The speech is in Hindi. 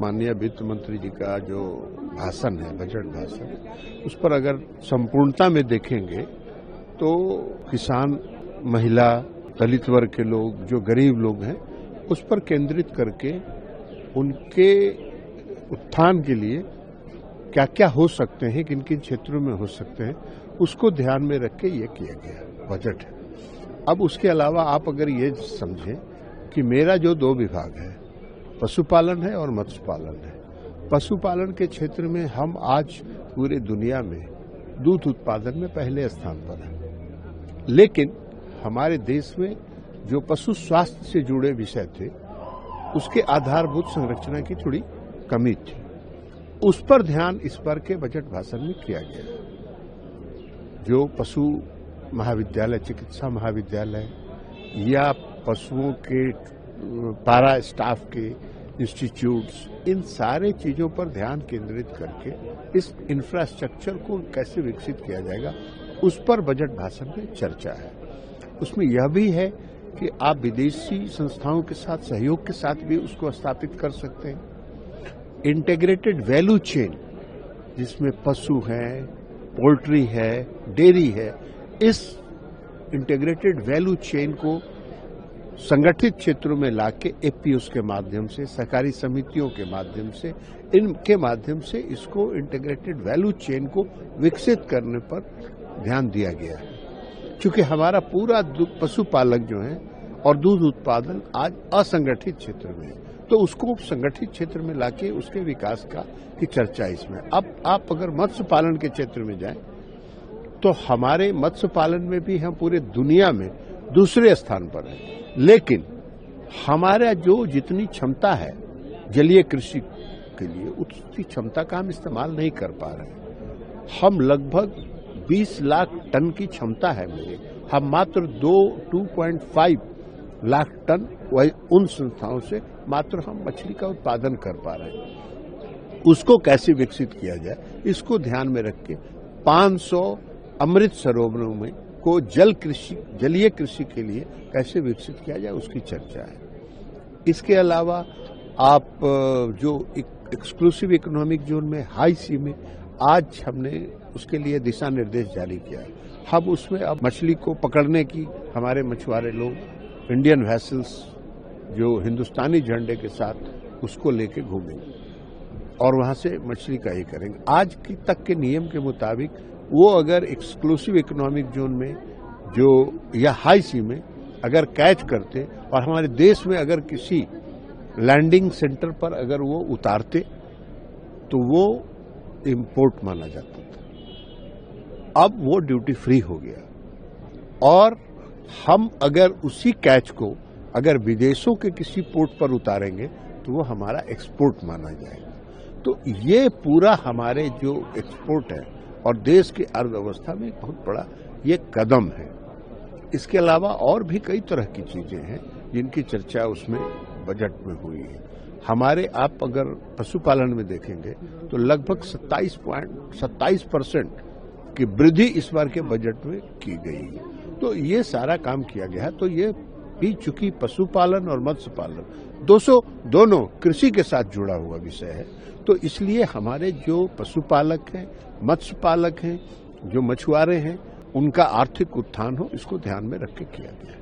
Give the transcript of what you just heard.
माननीय वित्त मंत्री जी का जो भाषण है, बजट भाषण, उस पर अगर संपूर्णता में देखेंगे तो किसान, महिला, दलित वर्ग के लोग, जो गरीब लोग हैं, उस पर केंद्रित करके उनके उत्थान के लिए क्या क्या हो सकते हैं, किन किन क्षेत्रों में हो सकते हैं, उसको ध्यान में रख के ये किया गया बजट है। अब उसके अलावा आप अगर ये समझें कि मेरा जो 2 विभाग है, पशुपालन है और मत्स्य पालन है। पशुपालन के क्षेत्र में हम आज पूरे दुनिया में दूध उत्पादन में पहले स्थान पर हैं, लेकिन हमारे देश में जो पशु स्वास्थ्य से जुड़े विषय थे, उसके आधारभूत संरचना की थोड़ी कमी थी। उस पर ध्यान इस बार के बजट भाषण में किया गया। जो पशु महाविद्यालय, चिकित्सा महाविद्यालय या पशुओं के पारा स्टाफ के इंस्टीट्यूट्स, इन सारे चीजों पर ध्यान केंद्रित करके इस इंफ्रास्ट्रक्चर को कैसे विकसित किया जाएगा, उस पर बजट भाषण में चर्चा है। उसमें यह भी है कि आप विदेशी संस्थाओं के साथ, सहयोग के साथ भी उसको स्थापित कर सकते हैं। इंटीग्रेटेड वैल्यू चेन, जिसमें पशु है, पोल्ट्री है, डेयरी है, इस इंटीग्रेटेड वैल्यू चेन को संगठित क्षेत्रों में लाके एपीओस के माध्यम से, सहकारी समितियों के माध्यम से, इनके माध्यम से इसको इंटीग्रेटेड वैल्यू चेन को विकसित करने पर ध्यान दिया गया है। क्योंकि हमारा पूरा पशुपालक जो है और दूध उत्पादन आज असंगठित क्षेत्र में है, तो उसको संगठित क्षेत्र में लाके उसके विकास की चर्चा इसमें। अब आप अगर मत्स्य पालन के क्षेत्र में जाएं तो हमारे मत्स्य पालन में भी हम पूरे दुनिया में दूसरे स्थान पर हैं, लेकिन हमारा जो जितनी क्षमता है जलीय कृषि के लिए, उतनी क्षमता का हम इस्तेमाल नहीं कर पा रहे। हम लगभग 20 लाख टन की क्षमता है मेरे, हम मात्र 2.5 लाख टन उन संस्थाओं से मात्र हम मछली का उत्पादन कर पा रहे हैं। उसको कैसे विकसित किया जाए, इसको ध्यान में रख के 500 अमृत सरोवरों में को जलीय कृषि के लिए कैसे विकसित किया जाए, उसकी चर्चा है। इसके अलावा आप जो एक्सक्लूसिव इकोनॉमिक जोन में, हाई सी में, आज हमने उसके लिए दिशा निर्देश जारी किया है। हम उसमें अब मछली को पकड़ने की, हमारे मछुआरे लोग इंडियन वेसल्स जो हिंदुस्तानी झंडे के साथ उसको लेके घूमेंगे और वहां से मछली का ही करेंगे। आज की तक के नियम के मुताबिक वो अगर एक्सक्लूसिव इकोनॉमिक जोन में जो या हाई सी में अगर कैच करते और हमारे देश में अगर किसी लैंडिंग सेंटर पर अगर वो उतारते तो वो इंपोर्ट माना जाता था। अब वो ड्यूटी फ्री हो गया और हम अगर उसी कैच को अगर विदेशों के किसी पोर्ट पर उतारेंगे तो वो हमारा एक्सपोर्ट माना जाएगा। तो ये पूरा हमारे जो एक्सपोर्ट है और देश की अर्थव्यवस्था में बहुत बड़ा ये कदम है। इसके अलावा और भी कई तरह की चीजें हैं जिनकी चर्चा उसमें बजट में हुई है। हमारे आप अगर पशुपालन में देखेंगे तो लगभग 27% की वृद्धि इस बार के बजट में की गई है। तो ये सारा काम किया गया है। तो ये भी चूंकि पशुपालन और मत्स्य पालन दोनों कृषि के साथ जुड़ा हुआ विषय है, तो इसलिए हमारे जो पशुपालक हैं, मत्स्य पालक हैं, जो मछुआरे हैं, उनका आर्थिक उत्थान हो, इसको ध्यान में रख के किया गया है।